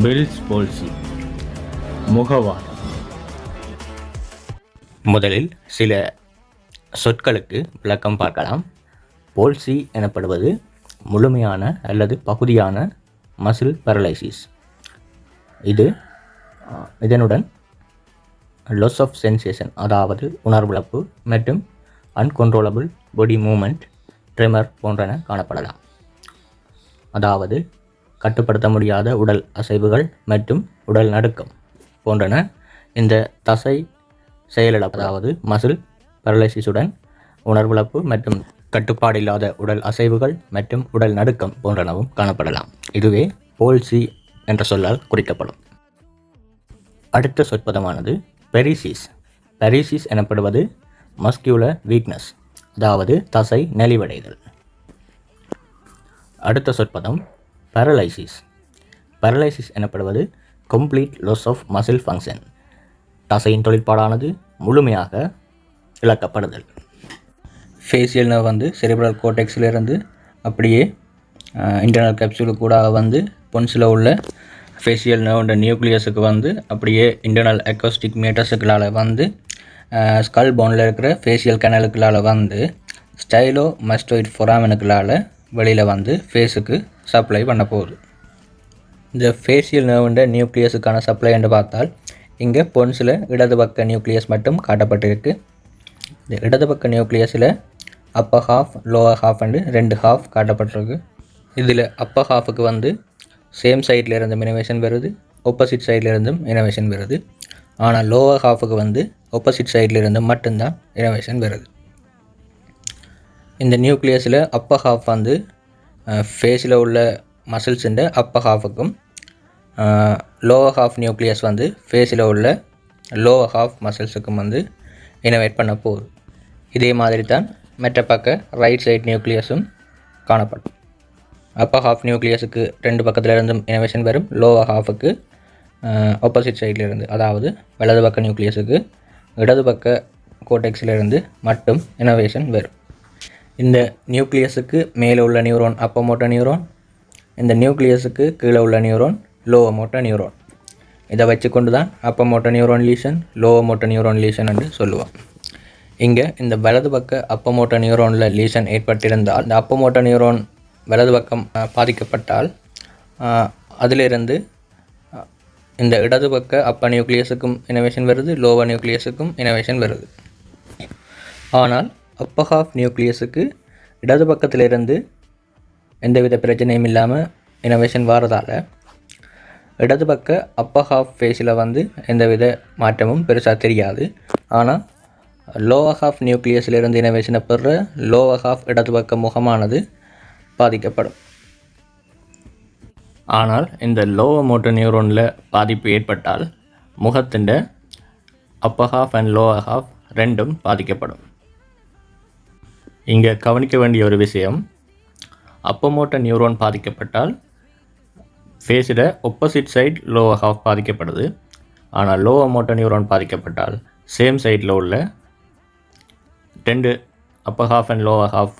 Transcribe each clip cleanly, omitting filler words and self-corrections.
Bells palsy முகவாதம். முதலில் சில சொற்களுக்கு விளக்கம் பார்க்கலாம். பால்சி எனப்படுவது முழுமையான அல்லது பகுதியான மசில் பேரலைசிஸ். இதனுடன் லாஸ் ஆஃப் சென்சேஷன், அதாவது உணர்விழப்பு மற்றும் அன்கொண்ட்ரோலபிள் பாடி மூமெண்ட், ட்ரெமர் போன்றன காணப்படலாம். அதாவது கட்டுப்படுத்த முடியாத உடல் அசைவுகள் மற்றும் உடல் நடுக்கம் போன்றன இந்த தசை செயலிழப்பு, அதாவது மசில் பேரலைசிஸுடன் உணர்விழப்பு மற்றும் கட்டுப்பாடு இல்லாத உடல் அசைவுகள் மற்றும் உடல் நடுக்கம் போன்றனவும் காணப்படலாம். இதுவே பால்சி என்ற சொல்லால் குறிக்கப்படும். அடுத்த சொற்பதமானது பெரிசிஸ். பெரிசிஸ் எனப்படுவது மஸ்குலர் வீக்னஸ், அதாவது தசை நலிவடைதல். அடுத்த சொற்பதம் பேரலைசிஸ். பேரலைசிஸ் எனப்படுவது complete loss of muscle function, தசையின் தொழிற்பாடானது முழுமையாக இழக்கப்படுதல். ஃபேஷியல் நர்வ் செரிப்ரல் கோர்டெக்ஸிலிருந்து அப்படியே இன்டர்னல் கேப்சூலுக்கு கூட பொன்ஸில் உள்ள ஃபேஷியல் நர்வ் நியூக்ளியஸுக்கு அப்படியே இன்டர்னல் அக்கோஸ்டிக் மேட்டர்ஸுக்களால் ஸ்கல் போனில் இருக்கிற ஃபேஷியல் கனலுக்களால் ஸ்டைலோ மஸ்டோயிட் ஃபொராமினுக்களால் வெளியில் ஃபேஸுக்கு சப்ளை பண்ண போகுது. இந்த ஃபேஷியல் நர்வுண்ட நியூக்ளியஸுக்கான சப்ளை என்று பார்த்தால் இங்கே பொன்ஸில் இடது பக்க நியூக்ளியஸ் மட்டும் காட்டப்பட்டிருக்கு. இந்த இடது பக்க நியூக்ளியஸில் upper half, lower half and 2 half காட்டப்பட்டிருக்கு. இதில் அப்பர் ஹாஃபுக்கு சேம் சைடில் இருந்தும் இனோவேஷன் வருது, ஆப்போசிட் சைடில் இருந்தும் இனோவேஷன் வருது. ஆனால் லோவர் ஹாஃபுக்கு ஆப்போசிட் சைடில் இருந்து மட்டும்தான் இனோவேஷன் வருது. இந்த நியூக்ளியஸில் அப்பர் ஹாஃப் ஃபேஸில் உள்ள மசில்ஸுண்ட அப்பர் ஹாஃபுக்கும், லோவர் ஹாஃப் நியூக்ளியஸ் ஃபேஸில் உள்ள லோவர் ஹாஃப் மசில்ஸுக்கும் இனோவேட் பண்ண போகுது. இதே மாதிரி தான் மற்ற பக்க ரைட் சைட் நியூக்ளியஸும் காணப்படும். அப்பர் ஹாஃப் நியூக்ளியஸுக்கு 2 பக்கத்தில் இருந்தும் இனோவேஷன் வரும். லோவர் ஹாஃபுக்கு ஆப்போசிட் சைடில் இருந்து, அதாவது வலது பக்க நியூக்ளியஸுக்கு இடது பக்க கோர்டெக்ஸிலிருந்து மட்டும் இனோவேஷன் வரும். இந்த நியூக்ளியஸுக்கு மேலே உள்ள நியூரோன் அப்பர் மோட்டர் நியூரோன், இந்த நியூக்ளியஸுக்கு கீழே உள்ள நியூரோன் லோவர் மோட்டர் நியூரோன். இதை வச்சு கொண்டு தான் upper motor neuron lesion, lower motor neuron lesion என்று சொல்லுவோம். இங்கே இந்த வலது பக்க அப்பர் மோட்டர் நியூரோனில் லீஷன் ஏற்பட்டிருந்தால், இந்த அப்பர் மோட்டர் நியூரோன் வலது பக்கம் பாதிக்கப்பட்டால் அதிலிருந்து இந்த இடது பக்க அப்பர் நியூக்ளியஸுக்கும் இனோவேஷன் வருது, லோவர் நியூக்ளியஸுக்கும் இனோவேஷன் வருது. ஆனால் அப்பர் ஹாஃப் நியூக்ளியஸுக்கு இடது பக்கத்திலிருந்து எந்தவித பிரச்சனையும் இல்லாமல் இனோவேஷன் வாரதால் இடது பக்க அப்பர் ஹாஃப் ஃபேஸில் எந்தவித மாற்றமும் பெருசாக தெரியாது. ஆனால் லோவர் ஹாஃப் நியூக்ளியஸிலிருந்து இனோவேஷனை பெற லோவர் ஹாஃப் இடது பக்க முகமானது பாதிக்கப்படும். ஆனால் இந்த லோவர் மோட்டர் நியூரோனில் பாதிப்பு ஏற்பட்டால் முகத்தின் upper half and lower half ரெண்டும் பாதிக்கப்படும். இங்கே கவனிக்க வேண்டிய ஒரு விஷயம், அப்பர் மோட்டர் நியூரோன் பாதிக்கப்பட்டால் ஃபேஸில் ஆப்போசிட் சைட் லோவர் ஹாஃப் பாதிக்கப்படுது. ஆனால் லோவர் மோட்டர் நியூரோன் பாதிக்கப்பட்டால் சேம் சைடில் உள்ள 2 upper half and lower half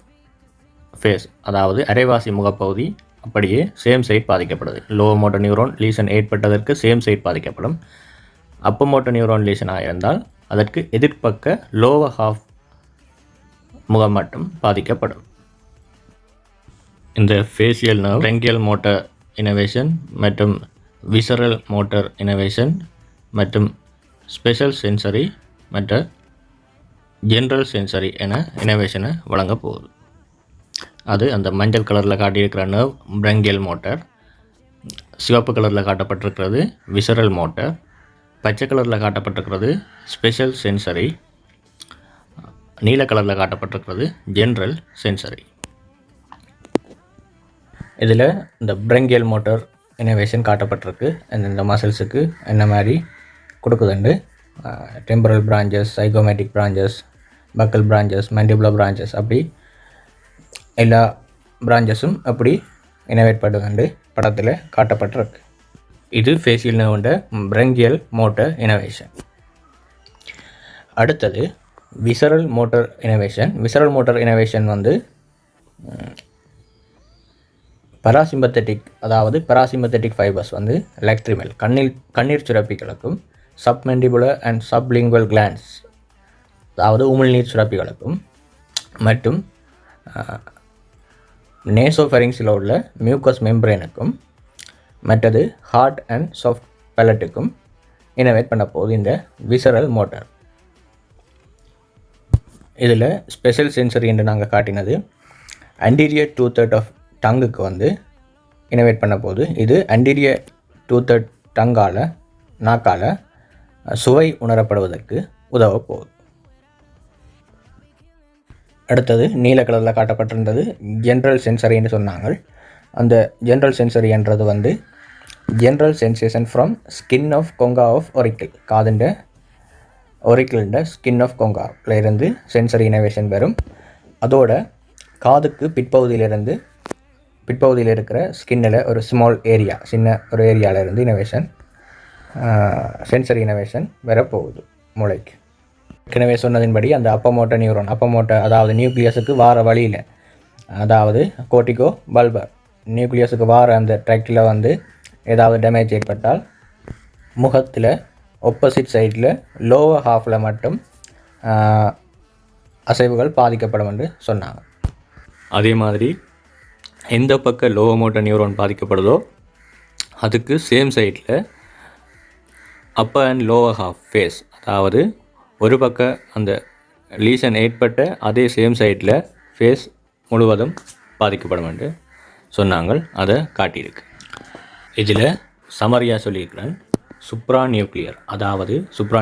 face, அதாவது அரைவாசி முகப்பகுதி அப்படியே சேம் சைட் பாதிக்கப்படுது. லோவர் மோட்டர் நியூரோன் லீஷன் ஏற்பட்டதற்கு சேம் சைட் பாதிக்கப்படும். அப்பர் மோட்டர் நியூரோன் லீஷனாக இருந்தால் அதற்கு எதிர்ப்பக்க லோவர் ஹாஃப் முகம் மட்டும் பாதிக்கப்படும். இந்த ஃபேஷியல் நர்வ் பிரெங்கியல் மோட்டர் இனோவேஷன் மற்றும் விசரல் மோட்டர் இனோவேஷன் மற்றும் ஸ்பெஷல் சென்சரி மற்றும் ஜென்ரல் சென்சரி என இனோவேஷனை வழங்க போகுது. அது அந்த மஞ்சள் கலரில் காட்டியிருக்கிற நர்வ் பிரெங்கியல் மோட்டர், சிவப்பு கலரில் காட்டப்பட்டிருக்கிறது விசரல் மோட்டர், பச்சை கலரில் காட்டப்பட்டிருக்கிறது ஸ்பெஷல் சென்சரி, நீல கலரில் காட்டப்பட்டிருக்கிறது ஜென்ரல் சென்சரி. இதில் இந்த பிரெங்கியல் மோட்டர் இனோவேஷன் காட்டப்பட்டிருக்கு. இந்த மசில்ஸுக்கு என்ன மாதிரி கொடுக்குதுண்டு temporal branches, zygomatic branches, buccal branches, mandibular branches, அப்படி எல்லா பிரான்ச்சஸும் அப்படி இனோவேட் பண்ணுதுண்டு படத்தில் காட்டப்பட்டிருக்கு. இது ஃபேஷியல் நர்வோட பிரெங்கியல் மோட்டர் இனோவேஷன். அடுத்தது visceral motor innervation. Visceral motor innervation parasympathetic அதாவது பராசிம்பத்தட்டிக் ஃபைபர்ஸ் வந்து லாக்ரிமல் கண்ணீர் சுரப்பிகளுக்கும் சப்மெண்டிபுலர் அண்ட் சப்லிங்குவல் கிளாண்ட்ஸ் அதாவது உமிழ்நீர் சுரப்பிகளுக்கும் மற்றும் நேசோஃபெரிங்ஸில் உள்ள மியூக்கஸ் மெம்பரேனுக்கும் மற்றது ஹார்ட் அண்ட் சாஃப்ட் பேலட்டுக்கும் இனோவேட் பண்ண போகுது இந்த விசரல் மோட்டார். இதில் ஸ்பெஷல் சென்சரி என்று நாங்கள் காட்டினது அண்டீரியர் 2/3 ஆஃப் டங்குக்கு வந்து இனோவேட் பண்ண போகுது. இது அண்டீரியர் 2/3 டங்கால் நாக்கால் சுவை உணரப்படுவதற்கு உதவ போகுது. அடுத்தது நீல கலரில் காட்டப்பட்டிருந்தது ஜென்ரல் சென்சரி என்று சொன்னாங்க. அந்த ஜென்ரல் சென்சரி என்றது வந்து general sensation from skin of concha of auricle காதுண்ட ஒரிக்கிள்ட ஸ்கின் ஆஃப் கொங்காவில் இருந்து சென்சரி இனோவேஷன் வரும். அதோட காதுக்கு பிற்பகுதியில் இருக்கிற ஸ்கின்னில் ஒரு ஸ்மால் ஏரியா சின்ன ஒரு ஏரியாவிலேருந்து சென்சரி இனோவேஷன் வரப்போகுது மூளைக்கு. ஏற்கனவே சொன்னதின்படி அந்த அப்பமோட்ட நியூரான் அதாவது நியூக்ளியஸுக்கு வார வழியில் அதாவது கோர்டிகோ பல்பர் நியூக்ளியஸுக்கு வார அந்த ட்ராக்டில் வந்து ஏதாவது டேமேஜ் ஏற்பட்டால் முகத்தில் ஆப்போசிட் சைடில் லோவர் ஹாஃபில் மட்டும் அசைவுகள் பாதிக்கப்படும் என்று சொன்னாங்க. அதே மாதிரி எந்த பக்கம் லோவர் மோட்டர் நியூரான் பாதிக்கப்படுதோ அதுக்கு சேம் சைடில் upper and lower half face அதாவது ஒரு பக்கம் அந்த லீஷன் ஏற்பட்ட அதே சேம் சைடில் ஃபேஸ் முழுவதும் பாதிக்கப்படும் என்று சொன்னாங்க. அதை காட்டியிருக்கு. இதில் சமரியாக சொல்லியிருக்கிறேன். சுப்ரா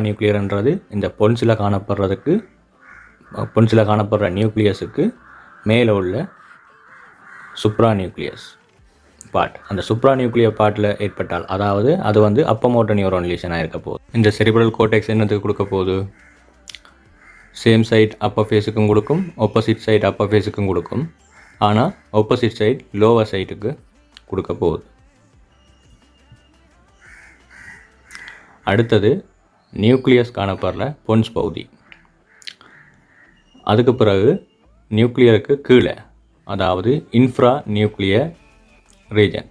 நியூக்ளியர்ன்றது இந்த பொன்சில் காணப்படுற நியூக்ளியஸுக்கு மேலே உள்ள சுப்ரா நியூக்ளியஸ் பார்ட். அந்த சுப்ரா நியூக்ளியர் பார்ட்டில் ஏற்பட்டால் அதாவது அது வந்து அப்பமோட்டர் நியூரான் லீஷனாக இருக்க போகுது. இந்த செரிப்ரல் கோர்டெக்ஸ் என்னத்துக்கு கொடுக்க போகுது? சேம் சைட் அப்பர் ஃபேஸுக்கும் கொடுக்கும், ஆப்போசிட் சைட் அப்பர் ஃபேஸுக்கும் கொடுக்கும். ஆனால் ஆப்போசிட் சைட் லோவர் சைட்டுக்கு கொடுக்க போகுது. அடுத்தது நியூக்ளியஸ் காணப்படுற பொன்ஸ் பகுதி. அதுக்கு பிறகு நியூக்ளியருக்கு கீழே அதாவது infra nuclear region.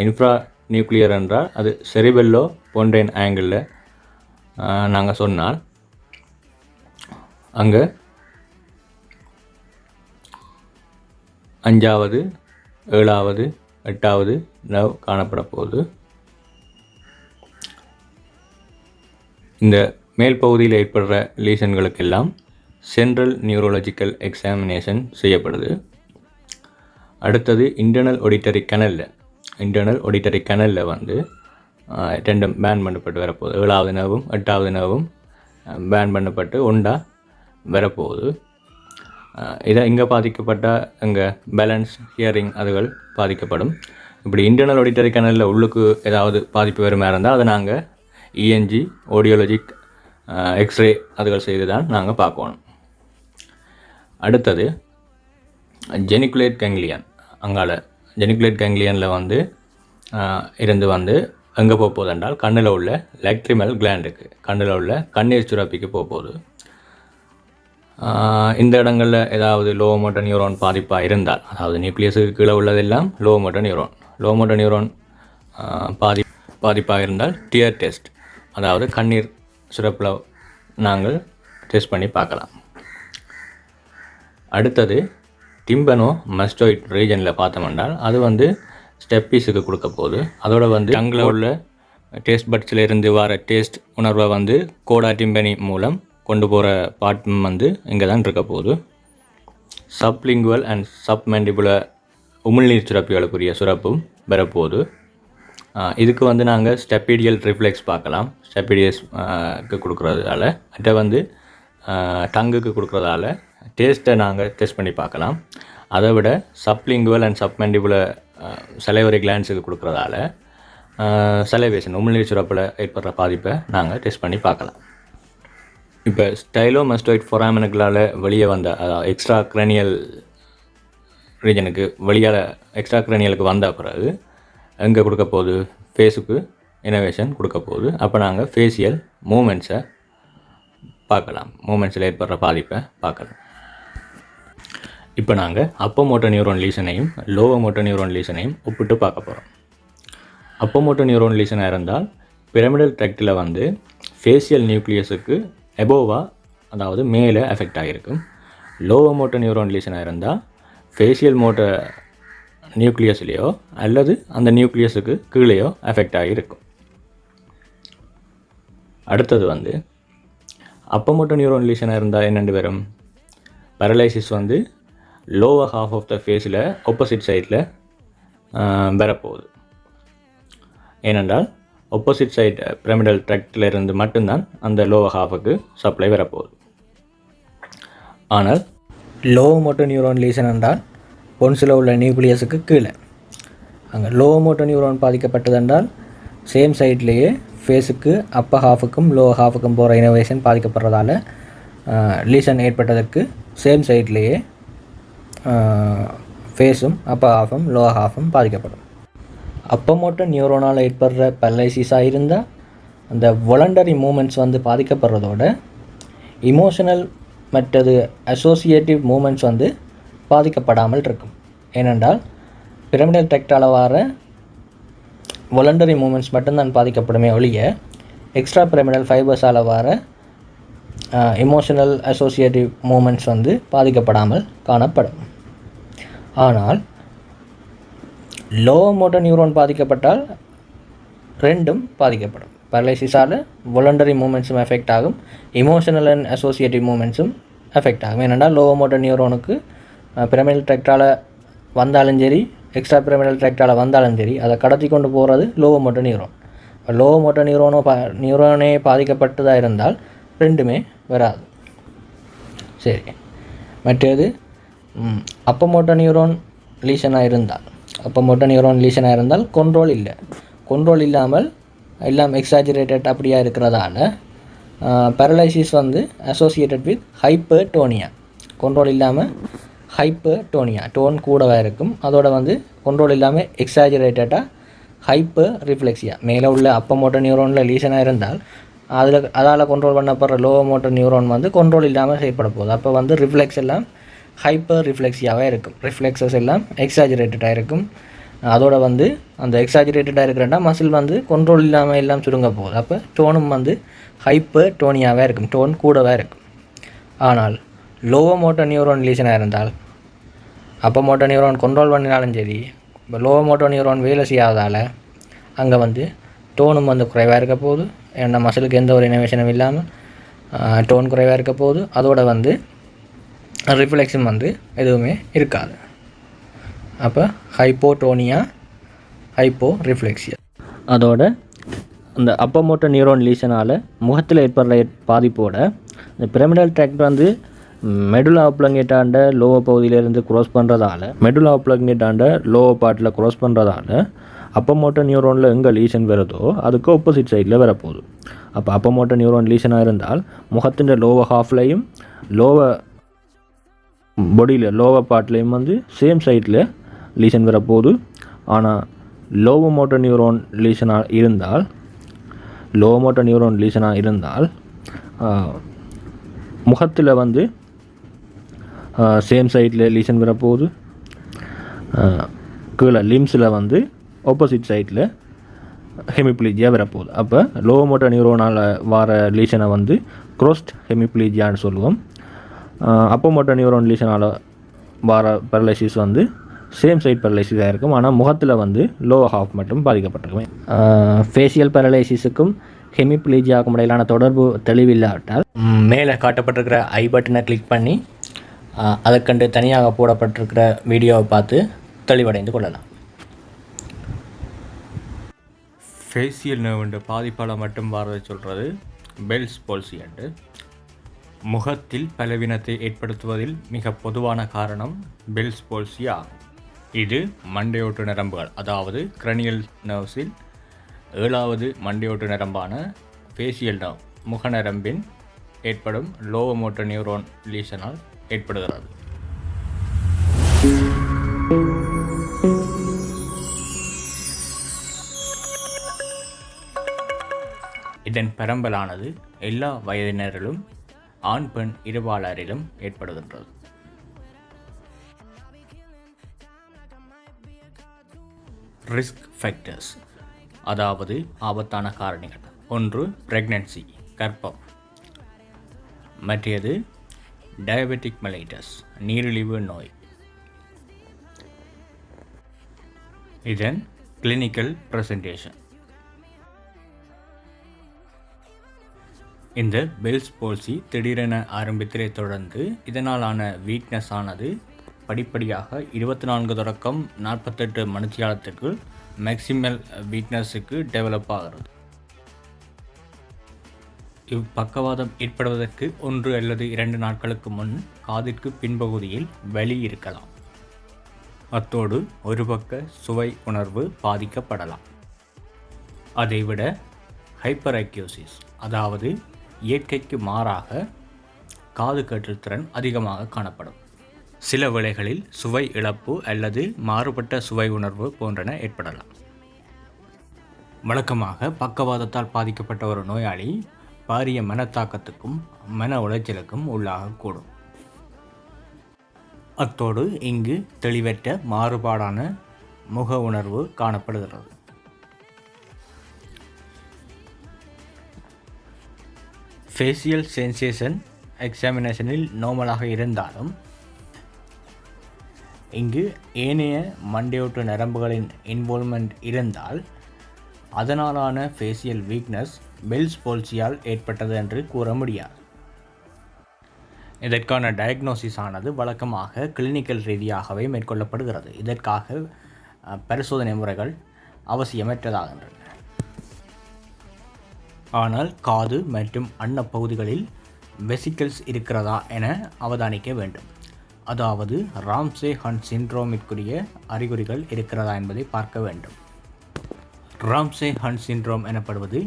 Infra nuclear என்றால் அது செரிபெல்லோ பொண்டைன் ஆங்கிளில் நாங்கள் சொன்னால் அங்கே 5வது 7வது 8வது நர்வ் காணப்பட போகுது. இந்த மேல் பகுதியில் ஏற்படுற லீஷன்களுக்கெல்லாம் சென்ட்ரல் நியூரோலஜிக்கல் எக்ஸாமினேஷன் செய்யப்படுது. அடுத்தது இன்டர்னல் ஒடிட்டரி கனலில் வந்து ரெண்டும் பேன் பண்ணப்பட்டு வரப்போகுது. 7வது நர்வும் 8வது நர்வும் பேன் பண்ணப்பட்டு ஒன்றா வரப்போகுது. இதை இங்கே பாதிக்கப்பட்டால் இங்கே பேலன்ஸ் ஹியரிங் அதுகள் பாதிக்கப்படும். இப்படி இன்டர்னல் ஒடிட்டரி கனலில் உள்ளுக்கு ஏதாவது பாதிப்பு வருமா இருந்தால் அதை நாங்கள் இஎன்ஜி ஆடியோலஜிக் எக்ஸ்ரே அதுகள் செய்து தான் நாங்கள் பார்க்கணும். அடுத்தது ஜெனிகுலேட் கேங்லியன். ஜெனிகுலேட் கேங்லியனில் வந்து இருந்து வந்து எங்கே போகுது என்றால் கண்ணில் உள்ள லாக்ரிமல் கிளாண்டுக்கு கண்ணில் உள்ள கண்ணீர் சுரப்பிக்கு போகுது. இந்த இடங்களில் ஏதாவது லோ மோட்டர் நியூரான் பாதிப்பாக இருந்தால் அதாவது நியூக்ளியஸுக்கு கீழே உள்ளதெல்லாம் லோ மோட்டர் நியூரான் பாதிப்பாக இருந்தால் டியர் டெஸ்ட் அதாவது கண்ணீர் சுரப்பில் நாங்கள் டெஸ்ட் பண்ணி பார்க்கலாம். அடுத்தது டிம்பனோ மஸ்டோயிட் ரீஜனில் பார்த்தோம்னால் அது வந்து ஸ்டெப்பீஸுக்கு கொடுக்க போகுது. அதோட வந்து டங்கில் உள்ள டேஸ்ட் பட்ஸில் இருந்து வர டேஸ்ட் உணர்வை வந்து கோடா டிம்பனி மூலம் கொண்டு போகிற பாட்டும் வந்து இங்கே தான் இருக்க போகுது. சப்லிங்குவல் அண்ட் சப்மெண்டிபுலர் உமிழ்நீர் சுரப்பிகளுக்குரிய சுரப்பும் வரப்போகுது. இதுக்கு வந்து நாங்கள் ஸ்டெப்பீடியல் ரிஃப்ளெக்ஸ் பார்க்கலாம். ஸ்டெப்பீடியஸ்க்கு கொடுக்குறதால அதை வந்து டங்குக்கு கொடுக்குறதால டேஸ்ட்டை நாங்கள் டெஸ்ட் பண்ணி பார்க்கலாம். அதை விட சப்லிங்குவல் அண்ட் சப்மெண்டிபுலர் சலைவரி கிளான்ஸுக்கு கொடுக்குறதால சலைவேஷன் உமிழ்நீர் சுரப்பில் ஏற்படுற பாதிப்பை நாங்கள் டெஸ்ட் பண்ணி பார்க்கலாம். இப்போ ஸ்டைலோமஸ்டோயிட் ஃபொராமினுக்களால் வெளியே வந்த அதாவது எக்ஸ்ட்ரா கிரேனியல் ரீஜனுக்கு வெளியால் எக்ஸ்ட்ரா கிரேனியலுக்கு வந்த பிறகு எங்கே கொடுக்க போகுது? ஃபேஸுக்கு இனோவேஷன் கொடுக்க போகுது. அப்போ நாங்கள் ஃபேஷியல் மூமெண்ட்ஸை பார்க்கலாம், மூமெண்ட்ஸில் ஏற்படுற பாதிப்பை பார்க்கலாம். இப்போ நாங்கள் அப்பர் மோட்டோ நியூரான் லீஷனையும் லோவர் மோட்டோ நியூரான் லீஷனையும் ஒப்பிட்டு பார்க்க போகிறோம். அப்பர் மோட்டோ நியூரான் லீஷனாக இருந்தால் பிரமிடல் ட்ராக்டில் வந்து ஃபேஷியல் நியூக்ளியஸுக்கு எபோவா, அதாவது மேலே எஃபெக்ட் ஆகிருக்கும். லோவர் மோட்டோ நியூரான் லீஷனாக இருந்தால் ஃபேஷியல் மோட்டோ நியூக்ளியஸ்லேயோ அல்லது அந்த நியூக்ளியஸுக்கு கீழேயோ எஃபெக்ட் ஆகியிருக்கும். அடுத்தது வந்து அப்பர் மோட்டோ நியூரான் லீஷனாக இருந்தால் என்னென்று வரும்? பேரலைசிஸ் வந்து லோவர் ஹாஃப் ஆஃப் த ஃபேஸில் ஆப்போசிட் சைடில் வரப்போகுது. ஏனென்றால் ஆப்போசிட் சைட் பிரமிடல் ட்ராக்டில் இருந்து மட்டும்தான் அந்த லோவர் ஹாஃபுக்கு சப்ளை வரப்போகுது. ஆனால் லோவர் மோட்டோ நியூரான் லீஷன் என்றால் பொன்சில் உள்ள நியூக்ளியஸுக்கு கீழே. அங்கே லோவர் மோட்டோ நியூரான் பாதிக்கப்பட்டதென்றால் சேம் சைட்லேயே ஃபேஸுக்கு அப்பர் ஹாஃபுக்கும் லோவர் ஹாஃபுக்கும் போகிற இனோவேஷன் பாதிக்கப்படுறதால லீஷன் ஏற்பட்டதற்கு சேம் சைட்லேயே ஃபேஸும் அப்பர் ஹாஃபும் லோவர் ஹாஃபும் பாதிக்கப்படும். அப்பர் மோட்டோ நியூரோனால் ஏற்படுற பேரலைசிஸாக இருந்தால் அந்த வாலண்டரி மூமெண்ட்ஸ் வந்து பாதிக்கப்படுறதோட இமோஷனல் மற்றது அசோசியேட்டிவ் மூமெண்ட்ஸ் வந்து பாதிக்கப்படாமல் இருக்கும். ஏனென்றால் பிரமிடல் ட்ராக்டால் வர வாலண்டரி மூமெண்ட்ஸ் மட்டும்தான் பாதிக்கப்படுமே ஒழிய எக்ஸ்ட்ரா பிரமிடல் ஃபைபர்ஸால் வர இமோஷனல் அசோசியேட்டிவ் மூமெண்ட்ஸ் வந்து பாதிக்கப்படாமல் காணப்படும். ஆனால் லோவர் மோட்டோ நியூரான் பாதிக்கப்பட்டால் ரெண்டும் பாதிக்கப்படும். பேரலைசிஸால் வாலண்டரி மூமெண்ட்ஸும் எஃபெக்ட் ஆகும், இமோஷனல் அண்ட் அசோசியேட்டிவ் மூமெண்ட்ஸும் எஃபெக்ட் ஆகும். ஏனென்றால் லோவர் மோட்டோ நியூரானுக்கு பிரமிடல் ட்ராக்டால் வந்தாலும் சரி, எக்ஸ்ட்ரா பிரமிடல் ட்ராக்டால் வந்தாலும் சரி, அதை கடத்தி கொண்டு போகிறது lower motor neuron. Lower motor நியூரானே பாதிக்கப்பட்டதாக இருந்தால் ரெண்டுமே வராது. சரி, மற்றது அப்பர் மோட்டோ நியூரான் லீஷனாக இருந்தால் கண்ட்ரோல் இல்லை. கண்ட்ரோல் இல்லாமல் எல்லாம் எக்ஸாஜரேட்டட் அப்படியா இருக்கிறதால பேரலைசிஸ் வந்து அசோசியேட்டட் வித் ஹைப்பர்டோனியா. கண்ட்ரோல் இல்லாமல் ஹைப்பர்டோனியா, டோன் கூடவாக இருக்கும். அதோட வந்து கண்ட்ரோல் இல்லாமல் எக்ஸாஜரேட்டடாக ஹைப்பர் ரிஃப்ளெக்ஸியா. மேலே உள்ள அப்பர் மோட்டோ நியூரானில் லீஷனாக இருந்தால் அதால் கண்ட்ரோல் பண்ணப்படுற லோவர் மோட்டோ நியூரான் வந்து கண்ட்ரோல் இல்லாமல் செயல்பட போகுது. அப்போ வந்து ரிஃப்ளெக்ஸ் எல்லாம் ஹைப்பர் ரிஃப்ளெக்ஸியாகவே இருக்கும். ரிஃப்ளெக்ஸஸ் எல்லாம் எக்ஸாஜரேட்டடாக இருக்கும். அதோட வந்து அந்த எக்ஸாஜரேட்டடாக இருக்கிறட்டா மசில் வந்து கண்ட்ரோல் இல்லாமல் எல்லாம் சுருங்க போகுது. அப்போ டோனும் வந்து ஹைப்பர் டோனியாகவே இருக்கும், டோன் கூடவே இருக்கும். ஆனால் லோவர் மோட்டோ நியூரான் லீஷனாக இருந்தால் அப்பர் மோட்டோ நியூரான் கண்ட்ரோல் பண்ணினாலும் சரி, இப்போ லோவர் மோட்டோ நியூரான் வேலை செய்யாததால் அங்கே வந்து டோனும் வந்து குறைவாக இருக்க போகுது. ஏன்னா மசிலுக்கு எந்த ஒரு இனோவேஷனும் இல்லாமல் டோன் குறைவாக இருக்க போகுது. அதோட வந்து ரிஃப்ளெக்ஸும் வந்து எதுவுமே இருக்காது. அப்போ ஹைப்போடோனியா, ஹைப்போ ரிஃப்ளெக்ஸியா. அதோட அந்த அப்பர் மோட்டோ நியூரான் லீஷனால் முகத்தில் ஏற்படுற பாதிப்போட இந்த பிரமிடல் ட்ராக்ட் வந்து மெடுலா ஆப்ளங்கேட்டாண்ட லோவர் பகுதியிலேருந்து க்ராஸ் பண்ணுறதால லோவர் பார்ட்டில் க்ராஸ் பண்ணுறதால அப்பர் மோட்டோ நியூரானில் எங்கே லீஷன் வருதோ அதுக்கு ஆப்போசிட் சைடில் வரப்போகுது. அப்போ அப்பர் மோட்டோ நியூரான் லீஷனாக இருந்தால் முகத்தின் லோவர் ஹாஃப்லையும் லோவர் பாடியில் லோவர் பார்ட்லேயும் வந்து சேம் சைடில் லீஷன் வரப்போகுது. ஆனால் லோவர் மோட்டோ நியூரான் லீஷனாக இருந்தால் முகத்தில் வந்து சேம் சைடில் லீஷன் வரப்போகுது. கீழே லிம்ஸில் வந்து ஆப்போசிட் சைடில் ஹெமிப்ளீஜியா வரப்போகுது. அப்போ லோவர் மோட்டோ நியூரானால் வர லீஷனை வந்து க்ரோஸ்ட் ஹெமிப்ளீஜியான்னு சொல்லுவோம். அப்பர் மோட்டோ நியூரான் லீஷனால் வர பேரலைசிஸ் வந்து சேம் சைட் பேரலைசிஸாக இருக்கும். ஆனால் முகத்தில் வந்து லோவர் ஹாஃப் மட்டும் பாதிக்கப்பட்டிருக்கும். ஃபேஷியல் பேரலைசிஸுக்கும் ஹெமிப்ளீஜியாவுக்கும் இடையிலான தொடர்பு தெளிவில்லாவிட்டால் மேலே காட்டப்பட்டிருக்கிற ஐ பட்டனை கிளிக் பண்ணி அதற்கண்டு தனியாக போடப்பட்டிருக்கிற வீடியோவை பார்த்து தெளிவடைந்து கொள்ளலாம். ஃபேஷியல் நர்வுன்ற பாதிப்பால் மட்டும் வரதை சொல்கிறது பெல்ஸ் பால்சி என்று. முகத்தில் பலவீனத்தை ஏற்படுத்துவதில் மிக பொதுவான காரணம் பெல்ஸ் பால்சி ஆகும். இது மண்டையோட்டு நரம்புகள், அதாவது கிரனியல் நர்வ்ஸில் 7வது மண்டையோட்டு நரம்பான ஃபேஷியல் நர்வ் முக நரம்பின் ஏற்படும் லோவர் மோட்டோ நியூரான் லீஷனால் ஏற்படுகிறது. இதன் பரம்பலானது எல்லா வயதினரிலும் ஆண் பெண் இருபாலரிலும் ஏற்படுகின்றது. ரிஸ்க் ஃபேக்டர்ஸ் அதாவது ஆபத்தான காரணிகள். ஒன்று பிரெக்னன்சி கர்ப்பம், மற்றது டயபெட்டிக் மெலைட்டஸ் நீரிழிவு நோய். இதன் கிளினிக்கல் ப்ரெசன்டேஷன். இந்த பெல்ஸ் பால்சி திடீரென ஆரம்பித்ததை தொடர்ந்து இதனாலான வீக்னஸ் ஆனது படிப்படியாக 24 தொடக்கம் 48 மணித்தியாலத்துக்கு மேக்சிமல் வீக்னஸுக்கு டெவலப் ஆகிறது. பக்கவாதம் ஏற்படுவதற்கு 1 அல்லது 2 நாட்களுக்கு முன் காதிற்கு பின்பகுதியில் வலி இருக்கலாம். அத்தோடு ஒரு பக்க சுவை உணர்வு பாதிக்கப்படலாம். அதைவிட ஹைப்பர் அக்யூசிஸ் அதாவது இயற்கைக்கு மாறாக காது கேட்டல் திறன் அதிகமாக காணப்படும். சில வேளைகளில் சுவை இழப்பு அல்லது மாறுபட்ட சுவை உணர்வு போன்றன ஏற்படலாம். வழக்கமாக பக்கவாதத்தால் பாதிக்கப்பட்ட ஒரு நோயாளி பாரிய மனத்தாக்கத்துக்கும் மன உளைச்சலுக்கும் உள்ளாகக்கூடும். அத்தோடு இங்கு தெளிவற்ற மாறுபாடான முக உணர்வு காணப்படுகிறது. ஃபேஷியல் சென்சேஷன் எக்ஸாமினேஷனில் நார்மலாக இருந்தாலும் இங்கு ஏனைய மண்டையோட்டு நரம்புகளின் இன்வால்வ்மெண்ட் இருந்தால் அதனாலான ஃபேஷியல் வீக்னஸ் பெல்ஸ் பால்சியால் ஏற்பட்டது என்று கூற முடியாது. இதற்கான டயக்னோசிஸ் ஆனது வழக்கமாக கிளினிக்கல் ரீதியாகவே மேற்கொள்ளப்படுகிறது. இதற்காக பரிசோதனை முறைகள் அவசியமற்றதாகின்றன. ஆனால் காது மற்றும் அன்னப்பகுதிகளில் வெசிக்கல்ஸ் இருக்கிறதா என அவதானிக்க வேண்டும். அதாவது ராம்சே ஹண்ட் சிண்ட்ரோமிற்குரிய அறிகுறிகள் இருக்கிறதா என்பதை பார்க்க வேண்டும். ராம்சே ஹண்ட் சிண்ட்ரோம் எனப்படுவது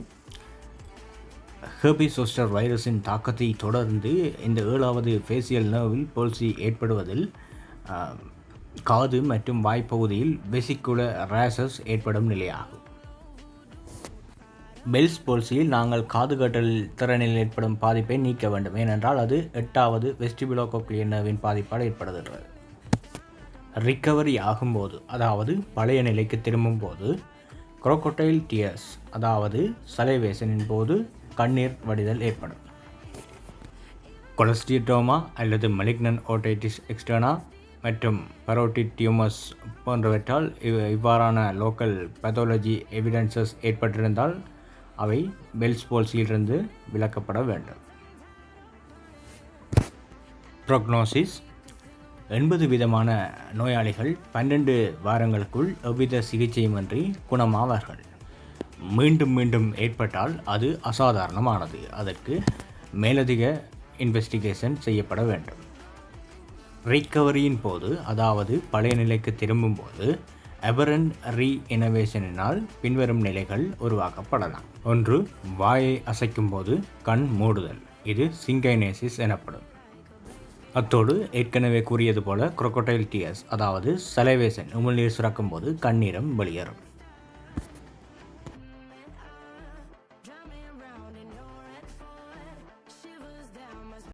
ஹெர்பி சோஸ்டர் வைரஸின் தாக்கத்தை தொடர்ந்து இந்த 7வது ஃபேஷியல் நர்வில் பால்சி ஏற்படுவதில் காது மற்றும் வாய்ப்பகுதியில் வெசிகுலர் ரேஷஸ் ஏற்படும் நிலையாகும். பெல்ஸ் பால்சியில் நாங்கள் காது கேட்டல் திறனில் ஏற்படும் பாதிப்பை நீக்க வேண்டும். ஏனென்றால் அது 8வது வெஸ்டிபுலோகோக்லியர் நர்வின் பாதிப்பால் ஏற்படுகிறது. ரிக்கவரி ஆகும்போது அதாவது பழைய நிலைக்கு திரும்பும்போது குரோக்கோடைல் டியர்ஸ் அதாவது சலைவேஷனின் போது கண்ணீர் வடிதல் ஏற்படும். கொலஸ்டியோமா அல்லது மலிக்னன் ஓட்டைட்டிஸ் எக்ஸ்டர்னா மற்றும் பரோட்டிட் டியூமர்ஸ் போன்றவற்றால் இவ்வாறான லோக்கல் பேத்தாலஜி எவிடன்சஸ் ஏற்பட்டிருந்தால் அவை பெல்ஸ் பால்சியிலிருந்து விலக்கப்பட வேண்டும். ப்ரோக்னோசிஸ் 80 விதமான நோயாளிகள் 12 வாரங்களுக்குள் எவ்வித சிகிச்சையுமின்றி குணமாவார்கள். மீண்டும் மீண்டும் ஏற்பட்டால் அது அசாதாரணமானது. அதற்கு மேலதிக இன்வெஸ்டிகேஷன் செய்யப்பட வேண்டும். ரீகவரியின் போது அதாவது பழைய நிலைக்கு திரும்பும்போது அபரண்ட் ரீஇனோவேஷனினால் பின்வரும் நிலைகள் உருவாக்கப்படலாம். 1. வாயை அசைக்கும் போது கண் மூடுதல். இது சிங்கைனேசிஸ் எனப்படும். அத்தோடு ஏற்கனவே கூறியது போல குரோக்கோடைல் டியர்ஸ் அதாவது சலைவேஷன் உமிழ்நீர் சுரக்கும் போது கண்ணீரம் வெளியேறும்.